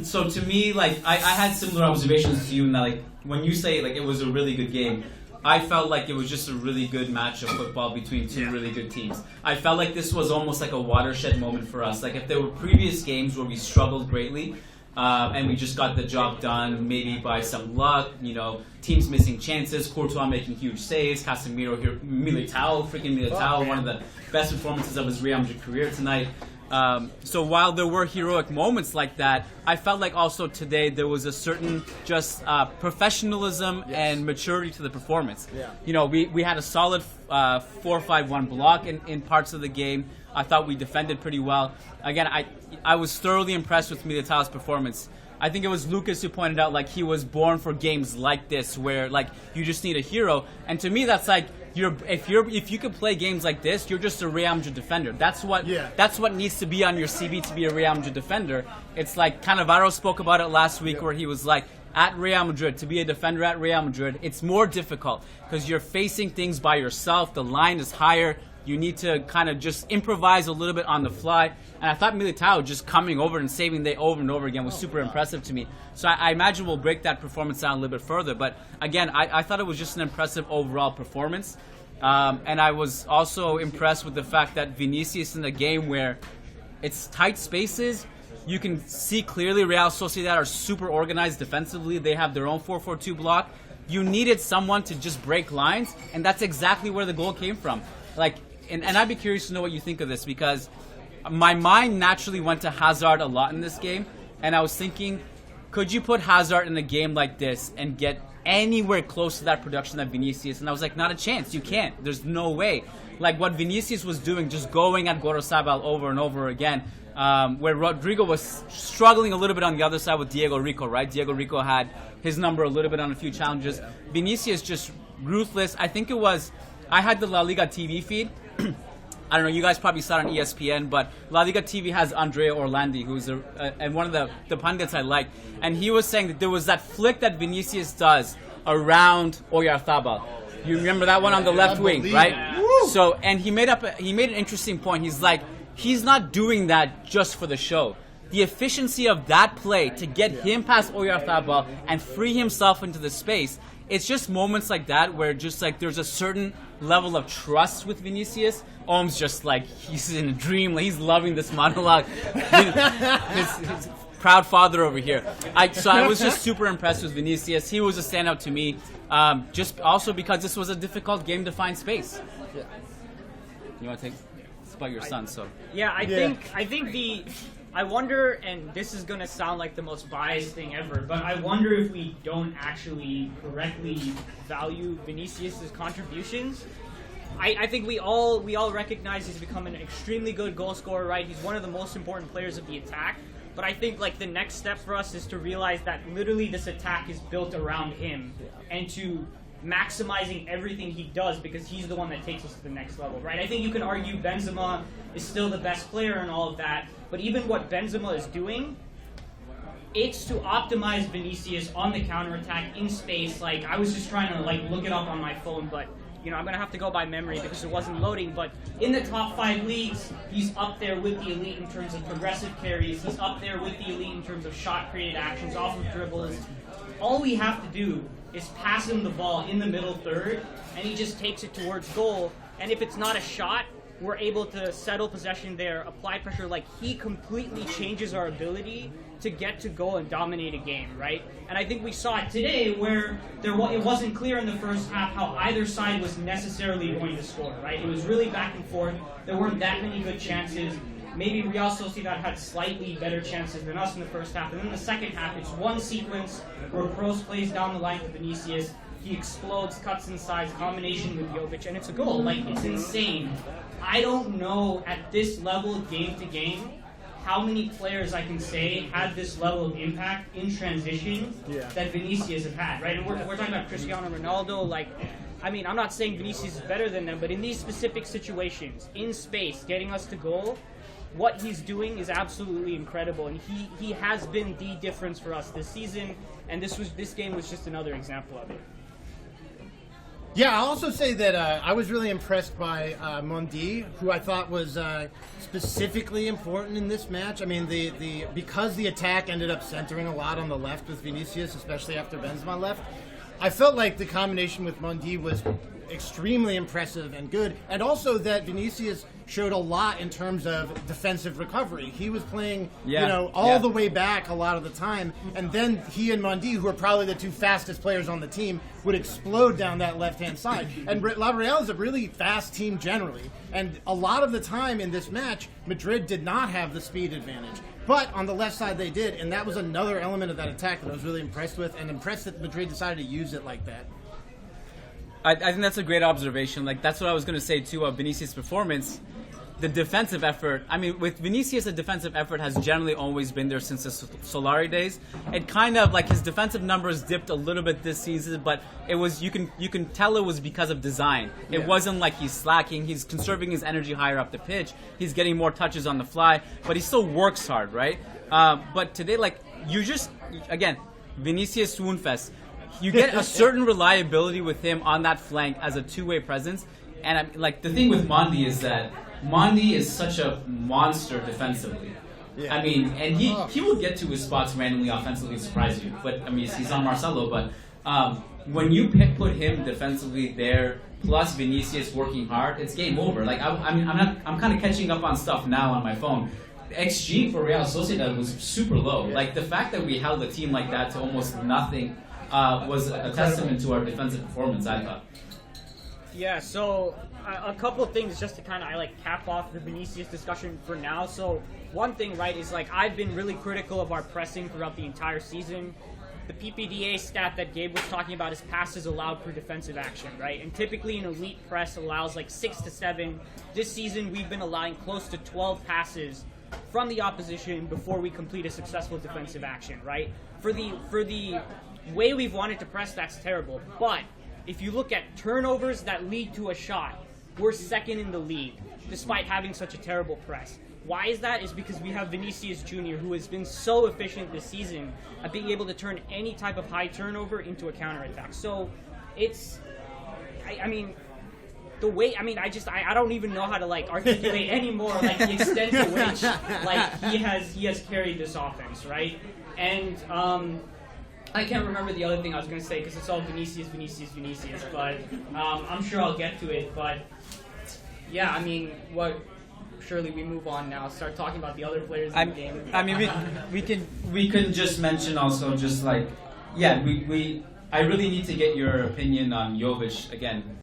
So to me, like I had similar observations to you in that, like when you say like it was a really good game, I felt like it was just a really good match of football between two really good teams. I felt like this was almost like a watershed moment for us. Like if there were previous games where we struggled greatly, and we just got the job done, maybe by some luck, teams missing chances, Courtois making huge saves, Casemiro here, Militao, one of the best performances of his Real Madrid career tonight. So while there were heroic moments like that, I felt like also today there was a certain just professionalism and maturity to the performance. Yeah. We had a solid 4-5-1 block in parts of the game. I thought we defended pretty well. Again, I was thoroughly impressed with Militao's performance. I think it was Lucas who pointed out like he was born for games like this where like you just need a hero. And to me that's like if you could play games like this, you're just a Real Madrid defender. That's what needs to be on your CV to be a Real Madrid defender. It's like Cannavaro spoke about it last week where he was like, at Real Madrid, to be a defender at Real Madrid, it's more difficult because you're facing things by yourself. The line is higher. You need to kind of just improvise a little bit on the fly. And I thought Militao just coming over and saving the day over and over again was super impressive to me. So I imagine we'll break that performance down a little bit further. But again, I thought it was just an impressive overall performance. And I was also impressed with the fact that Vinicius in a game where it's tight spaces, you can see clearly Real Sociedad are super organized defensively. They have their own 4-4-2 block. You needed someone to just break lines, and that's exactly where the goal came from. And I'd be curious to know what you think of this because my mind naturally went to Hazard a lot in this game, and I was thinking, could you put Hazard in a game like this and get anywhere close to that production that Vinicius? And I was like, not a chance. You can't. There's no way. Like what Vinicius was doing, just going at Gorosabal over and over again, where Rodrigo was struggling a little bit on the other side with Diego Rico, right? Diego Rico had his number a little bit on a few challenges. Yeah. Vinicius just ruthless. I had the La Liga TV feed. I don't know, you guys probably saw it on ESPN, but La Liga TV has Andrea Orlandi, who's and one of the pundits I like. And he was saying that there was that flick that Vinicius does around Oyarzabal. You remember that one on the left wing, right? So, and he made an interesting point. He's like, he's not doing that just for the show. The efficiency of that play to get him past Oyarzabal and free himself into the space, it's just moments like that where just like there's a certain level of trust with Vinicius. Ohm's just like, he's in a dream. Like, he's loving this monologue. his proud father over here. So I was just super impressed with Vinicius. He was a standout to me, just also because this was a difficult game to find space. Yeah. You want to take? It's about your son, so. Yeah, I think I wonder, and this is going to sound like the most biased thing ever, but I wonder if we don't actually correctly value Vinicius' contributions. I think we all recognize he's become an extremely good goal scorer, right? He's one of the most important players of the attack. But I think like the next step for us is to realize that literally this attack is built around him and to maximizing everything he does because he's the one that takes us to the next level, right? I think you can argue Benzema is still the best player and all of that, but even what Benzema is doing, it's to optimize Vinicius on the counterattack in space. Like I was just trying to like look it up on my phone, but I'm going to have to go by memory because it wasn't loading, but in the top 5 leagues, he's up there with the elite in terms of progressive carries. He's up there with the elite in terms of shot-created actions, off of dribbles. All we have to do is pass him the ball in the middle third, and he just takes it towards goal. And if it's not a shot, we're able to settle possession there, apply pressure. Like, he completely changes our ability to get to goal and dominate a game, right? And I think we saw it today where it wasn't clear in the first half how either side was necessarily going to score, right? It was really back and forth. There weren't that many good chances. Maybe Real Sociedad had slightly better chances than us in the first half. And then in the second half, it's one sequence where Kroos plays down the line to Vinicius. He explodes, cuts inside, combination with Jovic, and it's a goal. Like, it's insane. I don't know at this level, game to game, how many players I can say had this level of impact in transition that Vinicius has had, right? And we're talking about Cristiano Ronaldo. Like, I mean, I'm not saying Vinicius is better than them, but in these specific situations, in space, getting us to goal, what he's doing is absolutely incredible, and he has been the difference for us this season, and this game was just another example of it. Yeah, I'll also say that I was really impressed by Mondi, who I thought was specifically important in this match. I mean, because the attack ended up centering a lot on the left with Vinicius, especially after Benzema left, I felt like the combination with Mondi was extremely impressive and good, and also that Vinicius showed a lot in terms of defensive recovery. He was playing, all the way back a lot of the time, and then he and Mondi, who are probably the two fastest players on the team, would explode down that left-hand side. And La Real is a really fast team generally, and a lot of the time in this match, Madrid did not have the speed advantage. But on the left side they did, and that was another element of that attack that I was really impressed with, and impressed that Madrid decided to use it like that. I think that's a great observation. Like, that's what I was going to say too of Vinicius' performance. The defensive effort, I mean, with Vinicius, the defensive effort has generally always been there since the Solari days. It kind of, like, his defensive numbers dipped a little bit this season, but it was, you can tell it was because of design. It wasn't like he's slacking. He's conserving his energy higher up the pitch. He's getting more touches on the fly, but he still works hard, right? But today, like, again, Vinicius Swoonfest. You get a certain reliability with him on that flank as a two-way presence. And like, the thing with Mondi is that Mondi is such a monster defensively. Yeah. I mean, and he will get to his spots randomly offensively and surprise you. But I mean, he's on Marcelo. But when you put him defensively there, plus Vinicius working hard, it's game over. Like, I'm kind of catching up on stuff now on my phone. XG for Real Sociedad was super low. Like, the fact that we held a team like that to almost nothing was a testament to our defensive performance, I thought. Yeah, so a couple of things just to kind of cap off the Vinicius discussion for now. So one thing, right, is like I've been really critical of our pressing throughout the entire season. The PPDA stat that Gabe was talking about is passes allowed per defensive action, right? And typically an elite press allows like 6 to 7. This season we've been allowing close to 12 passes from the opposition before we complete a successful defensive action, right? For the way we've wanted to press, that's terrible. But if you look at turnovers that lead to a shot, we're second in the league, despite having such a terrible press. Why is that? Is because we have Vinicius Junior, who has been so efficient this season at being able to turn any type of high turnover into a counterattack. So it's, I mean, the way, I mean, I don't even know how to articulate anymore the extent to which he has carried this offense, right? And I can't remember the other thing I was going to say because it's all Vinicius, but I'm sure I'll get to it. But yeah, I mean, surely we move on now. Start talking about the other players in the game. I mean, we can just mention also I really need to get your opinion on Jovic again.